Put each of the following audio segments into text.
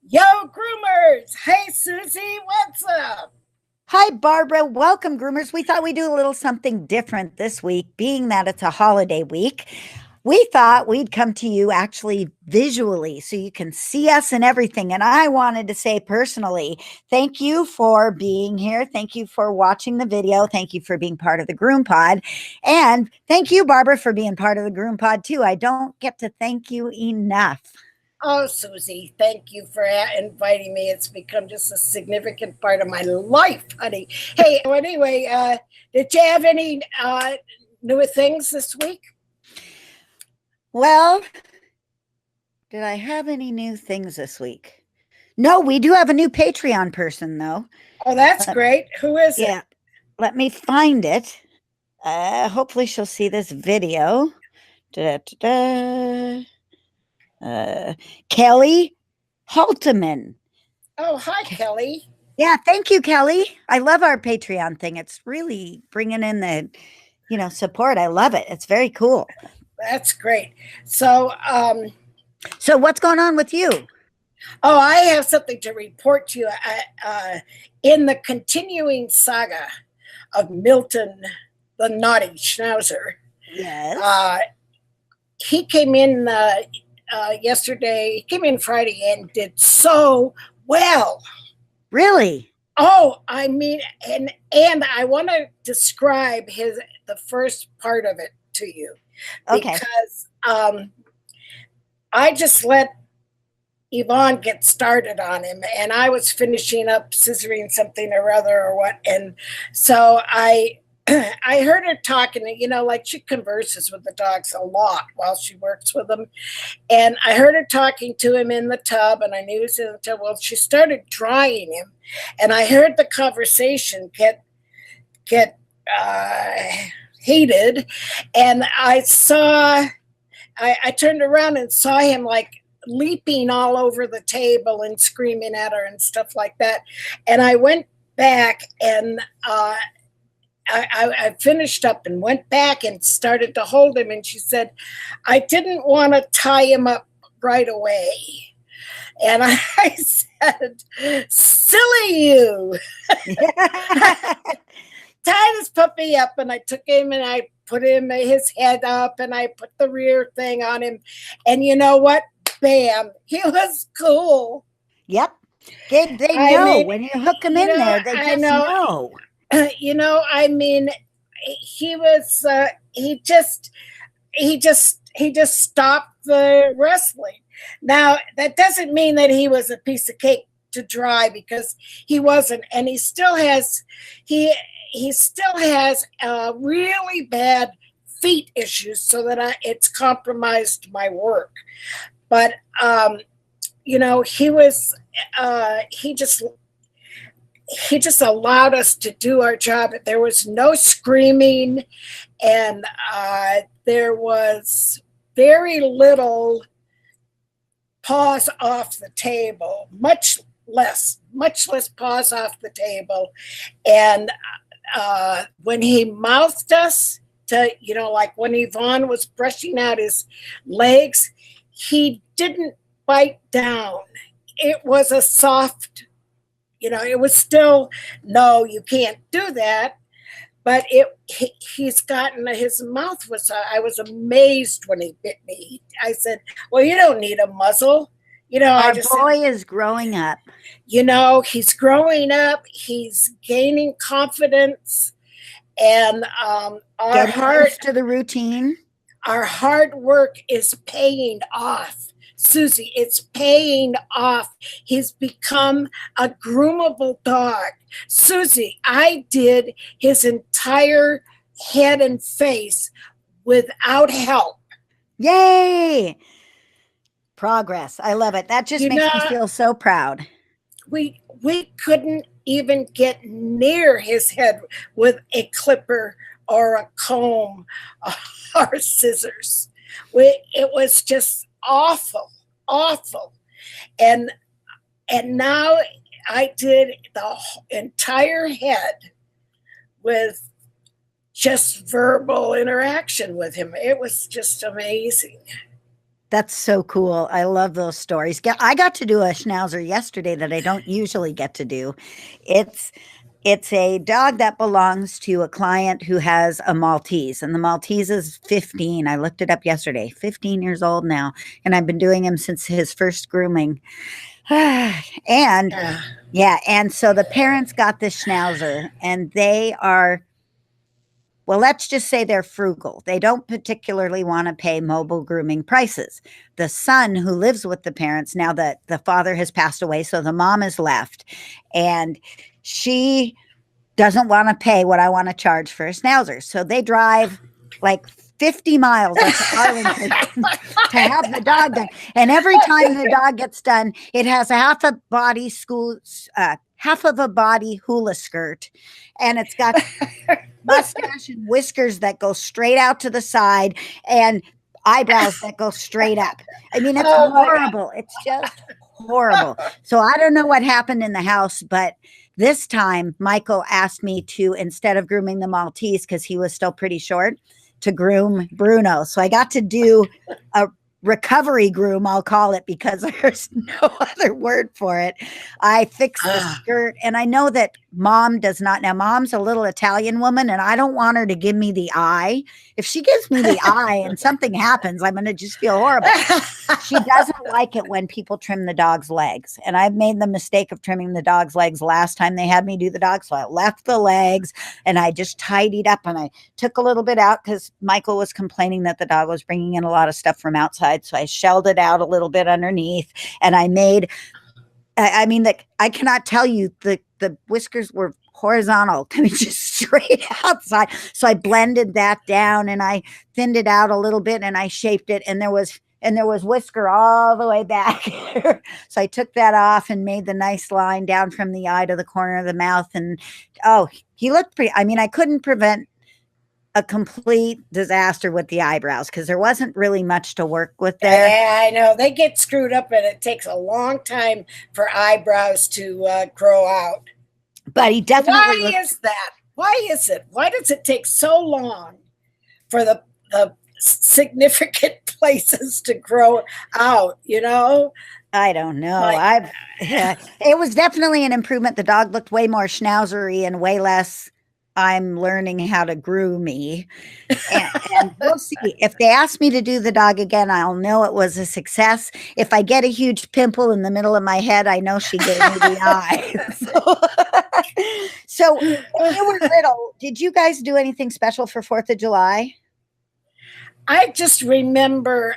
Yo, groomers! Hey, Susie, what's up? Hi, Barbara. Welcome, groomers. We thought we'd do a little something different this week, being that it's a holiday week. We thought we'd come to you actually visually so you can see us and everything. And I wanted to say personally, thank you for being here. Thank you for watching the video. Thank you for being part of the Groom Pod. And thank you, Barbara, for being part of the Groom Pod too. I don't get to thank you enough. Oh, Susie, thank you for inviting me. It's become just a significant part of my life, honey. Hey, anyway, did you have any new things this week? Well, did I have any new things this week? No, we do have a new Patreon person, though. Oh, that's Uh, great. Who is it? yeah, let me find it. Hopefully, she'll see this video. Da, da, da. Uh, Kelly Halteman. Oh, hi, Kelly. Yeah, thank you, Kelly. I love our Patreon thing. It's really bringing in the support. I love it. It's very cool. That's great. So, So, what's going on with you? oh, I have something to report to you. In the continuing saga of Milton, the naughty schnauzer, Yes. uh, he came in yesterday. He came in Friday and did so well. Really? Oh, I mean, and I want to describe the first part of it to you Okay. because I just let Yvonne get started on him, and I was finishing up scissoring something or other or what, and so I I heard her talking, like she converses with the dogs a lot while she works with them. And I heard her talking to him in the tub, and I knew he was in the tub. Well, she started drying him, and I heard the conversation get heated, and I turned around and saw him like leaping all over the table and screaming at her and stuff like that. And I went back and I finished up and went back and started to hold him. And she said, I didn't want to tie him up right away. And I said, silly you. Tied his puppy up, and I took him and I put him his head up and I put the rear thing on him. And you know what? Bam, he was cool. Yep. They I know mean, when you hook them in there, they I just know, know. I mean, he was, he just stopped the wrestling. Now, that doesn't mean that he was a piece of cake to dry, because he wasn't, and he still has really bad feet issues, so that it's compromised my work. But he was he just allowed us to do our job. There was no screaming, and there was very little paws off the table, much less paws off the table. And when he mouthed us to, like when Yvonne was brushing out his legs, he didn't bite down. It was a soft, it was still, no, you can't do that. But he's gotten, his mouth was, I was amazed when he bit me. I said, well, you don't need a muzzle. I Our just said, boy is growing up. he's growing up, he's gaining confidence, and Getting used to the routine. our hard work is paying off. Susie, it's paying off. He's become a groomable dog. Susie, I did his entire head and face without help. Yay! Progress. I love it. That just You makes know, me feel so proud. we couldn't even get near his head with a clipper or a comb or scissors. It was just awful, awful. And now I did the entire head with just verbal interaction with him. It was just amazing. That's so cool. I love those stories. I got to do a schnauzer yesterday that I don't usually get to do. It's it's a dog that belongs to a client who has a Maltese, and the Maltese is 15. I looked it up yesterday, 15 years old now, and I've been doing him since his first grooming. And Uh, yeah, and so the parents got this schnauzer, and they are, well, let's just say they're frugal. They don't particularly want to pay mobile grooming prices. The son who lives with the parents, now that the father has passed away, so the mom is left, and she doesn't want to pay what I want to charge for a schnauzer. So they drive like 50 miles up to Arlington to have the dog done. And every time the dog gets done, it has a half of a body hula skirt, and it's got mustache and whiskers that go straight out to the side and eyebrows that go straight up. I mean, it's horrible. It's just horrible. So I don't know what happened in the house, but this time Michael asked me to, instead of grooming the Maltese, because he was still pretty short, to groom Bruno. So I got to do a recovery groom, I'll call it, because there's no other word for it. I fixed the skirt, and I know that mom does not. Now, mom's a little Italian woman, and I don't want her to give me the eye. If she gives me the eye and something happens, I'm going to just feel horrible. She doesn't like it when people trim the dog's legs. And I've made the mistake of trimming the dog's legs last time they had me do the dog. So I left the legs and I just tidied up, and I took a little bit out because Michael was complaining that the dog was bringing in a lot of stuff from outside. So I shelled it out a little bit underneath, and I made, I mean, I cannot tell you, the whiskers were horizontal, I mean, just straight outside. So I blended that down, and I thinned it out a little bit, and I shaped it, and there was whisker all the way back. So I took that off and made the nice line down from the eye to the corner of the mouth. And he looked pretty. I mean, I couldn't prevent a complete disaster with the eyebrows because there wasn't really much to work with there. Yeah, I know. They get screwed up, and it takes a long time for eyebrows to grow out. But he definitely Why is that? Why is it? Why does it take so long for the significant places to grow out, I don't know. It was definitely an improvement. The dog looked way more schnauzery and way less I'm learning how to groom me. And we'll see. If they ask me to do the dog again, I'll know it was a success. If I get a huge pimple in the middle of my head, I know she gave me the eye. So when you were little, did you guys do anything special for 4th of July? I just remember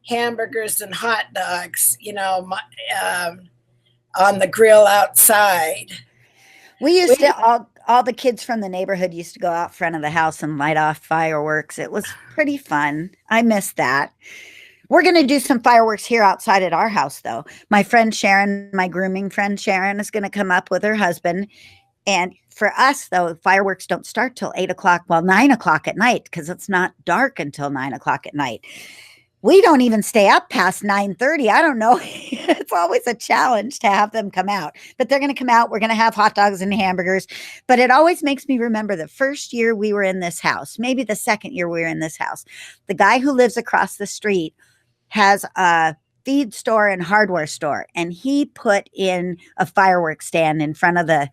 hamburgers and hot dogs, on the grill outside. We used to, all the kids from the neighborhood used to go out front of the house and light off fireworks. It was pretty fun. I miss that. We're going to do some fireworks here outside at our house, though. My friend Sharon, my grooming friend Sharon, is going to come up with her husband. And for us, though, fireworks don't start till 8 o'clock, 9 o'clock at night, because it's not dark until 9 o'clock at night. We don't even stay up past 9:30. I don't know. It's always a challenge to have them come out, but they're going to come out. We're going to have hot dogs and hamburgers, but it always makes me remember the first year we were in this house, maybe the second year we were in this house. The guy who lives across the street has a feed store and hardware store, and he put in a fireworks stand in front of the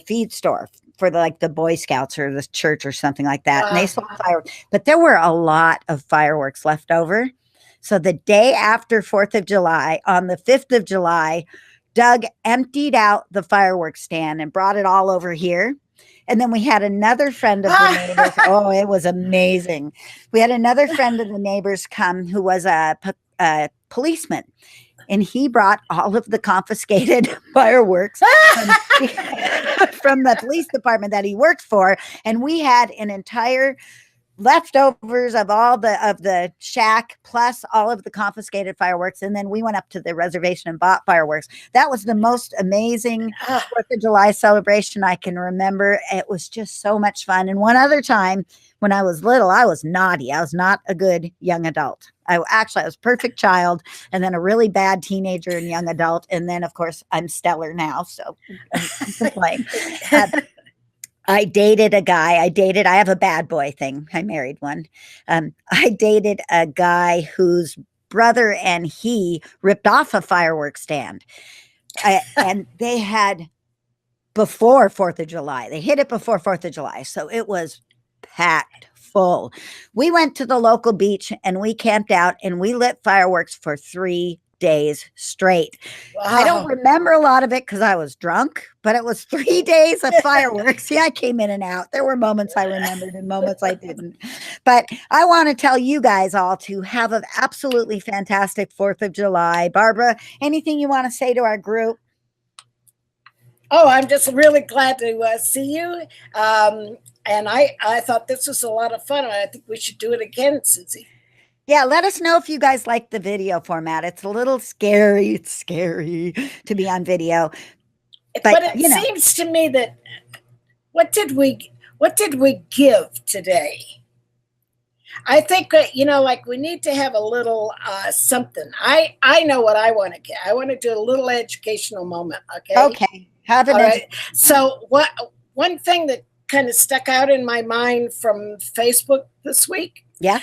feed store for the Boy Scouts or the church or something like that. And they sold fireworks, but there were a lot of fireworks left over. So the day after 4th of July, on the 5th of July, Doug emptied out the fireworks stand and brought it all over here. And then we had another friend of the neighbors. Oh, it was amazing. We had another friend of the neighbors come who was a policeman. And he brought all of the confiscated fireworks from the police department that he worked for. And we had an entire leftovers of all of the shack plus all of the confiscated fireworks. And then we went up to the reservation and bought fireworks. That was the most amazing 4th of July celebration I can remember. It was just so much fun. And one other time when I was little, I was naughty. I was not a good young adult. I was a perfect child, and then a really bad teenager and young adult. And then, of course, I'm stellar now. So I'm complaining. I dated a guy. I have a bad boy thing. I married one. I dated a guy whose brother and he ripped off a fireworks stand. And they had before 4th of July. They hit it before 4th of July. So it was packed full. We went to the local beach and we camped out and we lit fireworks for 3 days straight. I don't Wow. remember a lot of it because I was drunk, but it was 3 days of fireworks. Yeah, I came in and out. There were moments I remembered and moments I didn't. But I want to tell you guys all to have an absolutely fantastic 4th of July. Barbara, anything you want to say to our group? Oh, I'm just really glad to see you. And I thought this was a lot of fun. I think we should do it again, Susie. Yeah, let us know if you guys like the video format. It's a little scary. It's scary to be on video. But it seems to me that what did we give today? I think like we need to have a little something. I know what I want to get. I want to do a little educational moment. Okay. Okay. Have it. All right. So one thing that kind of stuck out in my mind from Facebook this week. Yeah.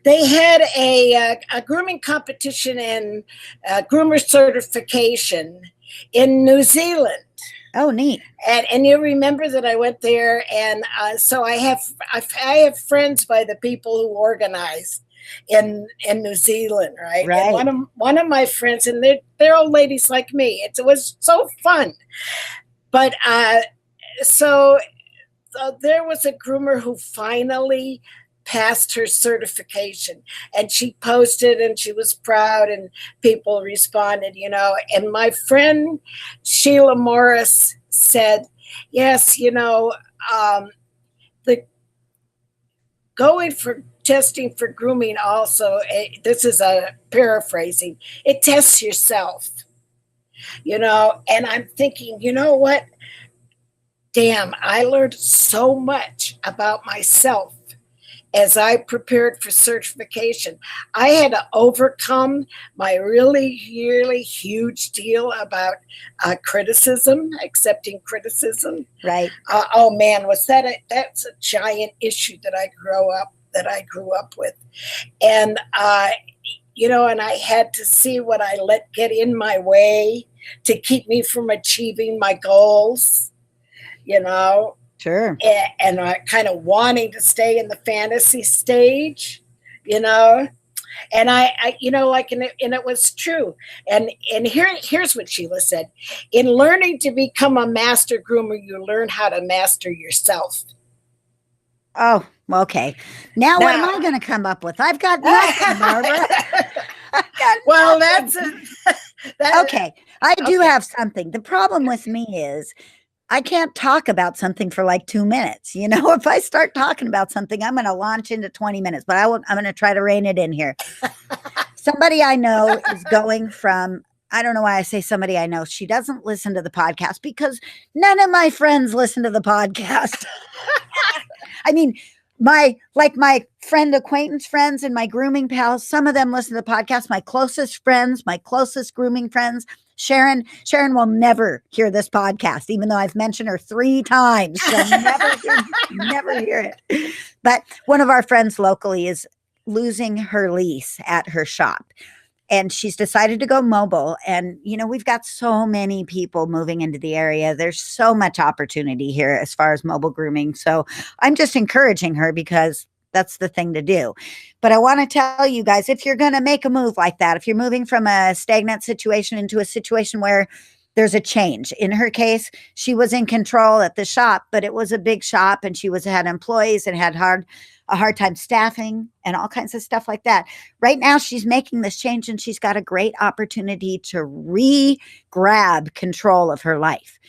They had a grooming competition and groomer certification in New Zealand. Oh, neat. And you remember that I went there, and so I have friends by the people who organize in New Zealand, right? Right. And one of my friends, and they're old ladies like me. It was so fun, but so there was a groomer who finally passed her certification, and she posted and she was proud and people responded, and my friend Sheila Morris said, yes, the going for testing for grooming also, this is a paraphrasing, it tests yourself, and I'm thinking, you know what, damn, I learned so much about myself as I prepared for certification. I had to overcome my really, really huge deal about criticism, accepting criticism. Right. Oh man, that's a giant issue that I grew up with. And and I had to see what I let get in my way to keep me from achieving my goals, Sure. And kind of wanting to stay in the fantasy stage, and I and it was true. And here's what Sheila said: in learning to become a master groomer, you learn how to master yourself. Oh, okay. Now what am I going to come up with? I've got nothing, Barbara. Well, that's okay. I do have something. The problem with me is I can't talk about something for like 2 minutes. If I start talking about something, I'm going to launch into 20 minutes, but I'm going to try to rein it in here. Somebody I know is going from, I don't know why I say somebody I know. She doesn't listen to the podcast because none of my friends listen to the podcast. I mean, my friend, acquaintance friends and my grooming pals, some of them listen to the podcast. My closest friends, my closest grooming friends, Sharon will never hear this podcast, even though I've mentioned her 3 times. She'll never hear it. But one of our friends locally is losing her lease at her shop. And she's decided to go mobile. And, we've got so many people moving into the area. There's so much opportunity here as far as mobile grooming. So I'm just encouraging her because that's the thing to do. But I want to tell you guys, if you're going to make a move like that, if you're moving from a stagnant situation into a situation where there's a change. In her case, she was in control at the shop, but it was a big shop and she had employees and had a hard time staffing and all kinds of stuff like that. Right now, she's making this change and she's got a great opportunity to re-grab control of her life.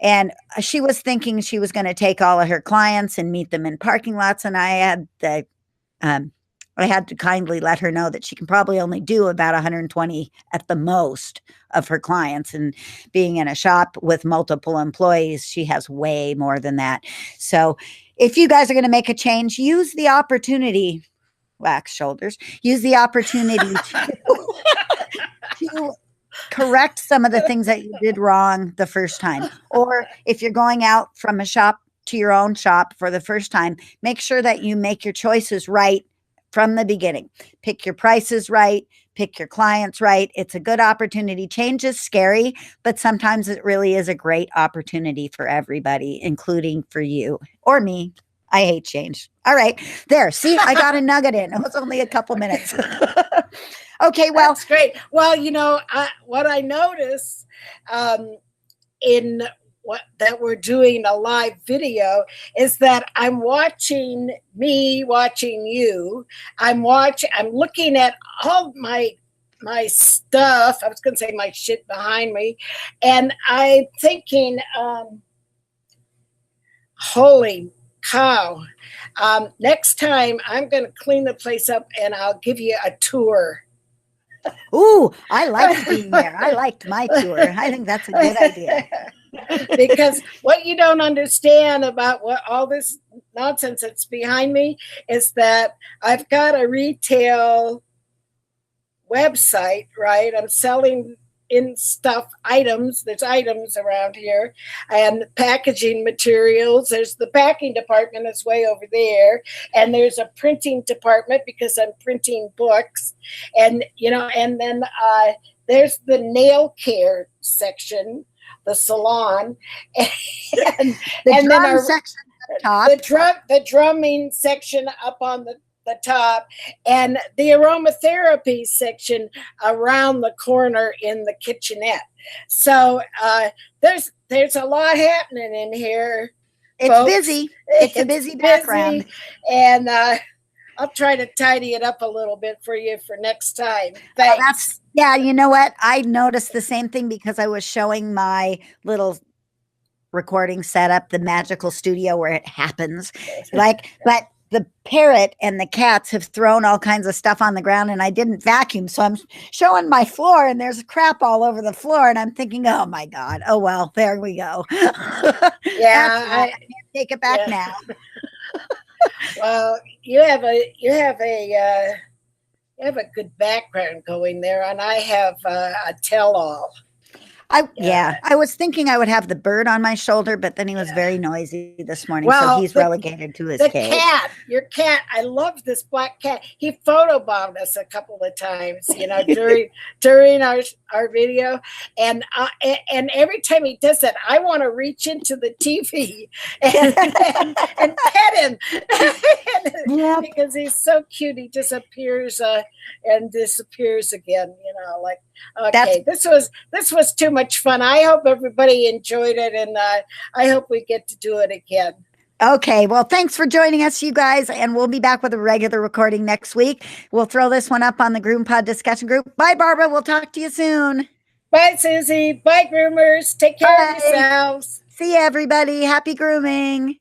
And she was thinking she was going to take all of her clients and meet them in parking lots. And I had to kindly let her know that she can probably only do about 120 at the most of her clients. And being in a shop with multiple employees, she has way more than that. So if you guys are going to make a change, use the opportunity, wax shoulders, use the opportunity to correct some of the things that you did wrong the first time. Or if you're going out from a shop to your own shop for the first time, make sure that you make your choices right from the beginning. Pick your prices right, pick your clients right. It's a good opportunity. Change is scary, but sometimes it really is a great opportunity for everybody, including for you or me. I hate change. All right. There. See, I got a nugget in. It was only a couple minutes. Okay. Well, That's great. Well, what I noticed in what that we're doing a live video is that I'm watching you. I'm looking at all my stuff. I was going to say my shit behind me. And I'm thinking, holy cow. Next time I'm going to clean the place up and I'll give you a tour. Ooh, I liked being there. I liked my tour. I think that's a good idea. Because what you don't understand about what all this nonsense that's behind me is that I've got a retail website, right? I'm selling in items. There's items around here and packaging materials. There's the packing department is way over there. And there's a printing department because I'm printing books. And, and then there's the nail care section, the salon. And then our section at the top. The drumming section up on the top, and the aromatherapy section around the corner in the kitchenette. So there's a lot happening in here. It's folks. Busy. It's a busy background. And I'll try to tidy it up a little bit for you for next time. Thanks. Yeah, you know what? I noticed the same thing because I was showing my little recording setup, the magical studio where it happens. But the parrot and the cats have thrown all kinds of stuff on the ground and I didn't vacuum. So I'm showing my floor and there's crap all over the floor. And I'm thinking, oh my God. Oh, well, there we go. Yeah. I can't take it back now. Well, you have a good background going there, and I have a tell-all. I was thinking I would have the bird on my shoulder, but then he was very noisy this morning, so he's relegated to his cage. Your cat, I love this black cat. He photobombed us a couple of times, during our video, and every time he does that, I want to reach into the TV and pet him because he's so cute. He disappears and disappears again. Okay, this was too much fun. I hope everybody enjoyed it, and I hope we get to do it again. Okay, well, thanks for joining us, you guys, and we'll be back with a regular recording next week. We'll throw this one up on the GroomPod discussion group. Bye, Barbara. We'll talk to you soon. Bye, Susie. Bye, groomers. Take care of yourselves. See you, everybody. Happy grooming.